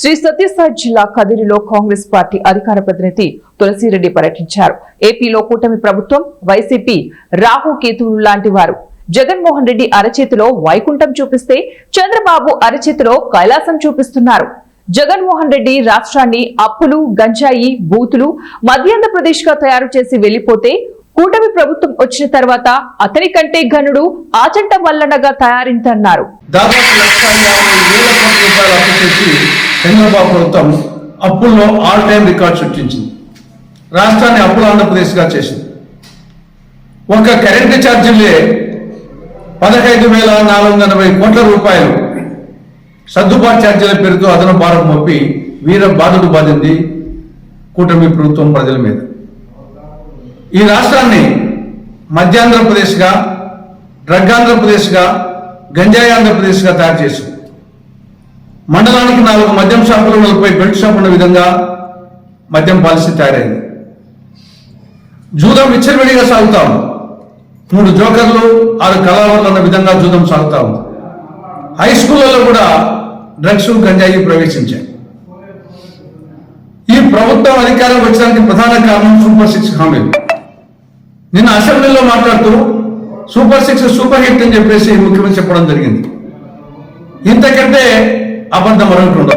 శ్రీ సత్యసాయి జిల్లా కదిరిలో కాంగ్రెస్ పార్టీ అధికార ప్రతినిధి తులసిరెడ్డి పర్యటించారు. ఏపీలో కూటమి ప్రభుత్వం వైసీపీ రాహుకేతువులు లాంటి వారు. జగన్మోహన్ రెడ్డి అరచేతిలో వైకుంఠం చూపిస్తే చంద్రబాబు అరచేతిలో కైలాసం చూపిస్తున్నారు. జగన్మోహన్ రెడ్డి రాష్ట్రాన్ని అప్పులు, గంజాయి, బూతులు, మధ్యాంధ్రప్రదేశ్ గా తయారు చేసి వెళ్లిపోతే కూటమి ప్రభుత్వం వచ్చిన తర్వాత అతని కంటే ఘనుడు ఆచంట మల్లన్నగా తయారిందన్నారు. చంద్రబాబు ప్రభుత్వం అప్పుల్లో ఆల్ టైమ్ రికార్డ్ సృష్టించింది. రాష్ట్రాన్ని అప్పుల ఆంధ్రప్రదేశ్గా చేసింది. ఒక కరెంటు ఛార్జీలే 15,480 కోట్ల రూపాయలు సర్దుబాటు ఛార్జీల పేరుతో అదన భారం మోపి వీర బాధలు బాధింది కూటమి ప్రభుత్వం ప్రజల మీద. ఈ రాష్ట్రాన్ని మధ్యాంధ్రప్రదేశ్గా, డ్రగ్ ఆంధ్రప్రదేశ్గా, గంజాయి ఆంధ్రప్రదేశ్గా తయారు చేసింది. మండలానికి 4 మద్యం షాపులు, 40 బెల్ట్ షాపులు ఉన్న విధంగా మద్యం పాలసీ తయారైంది. జూదం విచ్చలవిడిగా సాగుతా ఉంది. 3 జోకర్లు, 6 కళావరులు అన్న విధంగా జూదం సాగుతా ఉంది. హై స్కూళ్లలో కూడా డ్రగ్స్, గంజాయి ప్రవేశించాయి. ఈ ప్రభుత్వం అధికారం వచ్చడానికి ప్రధాన కారణం సూపర్ 6 హామీలు. నిన్న అసెంబ్లీలో మాట్లాడుతూ సూపర్ 6 సూపర్ హిట్ అని చెప్పేసి ముఖ్యమంత్రి చెప్పడం జరిగింది. ఇంతకంటే అబద్ధం మరొకటి ఉండదు.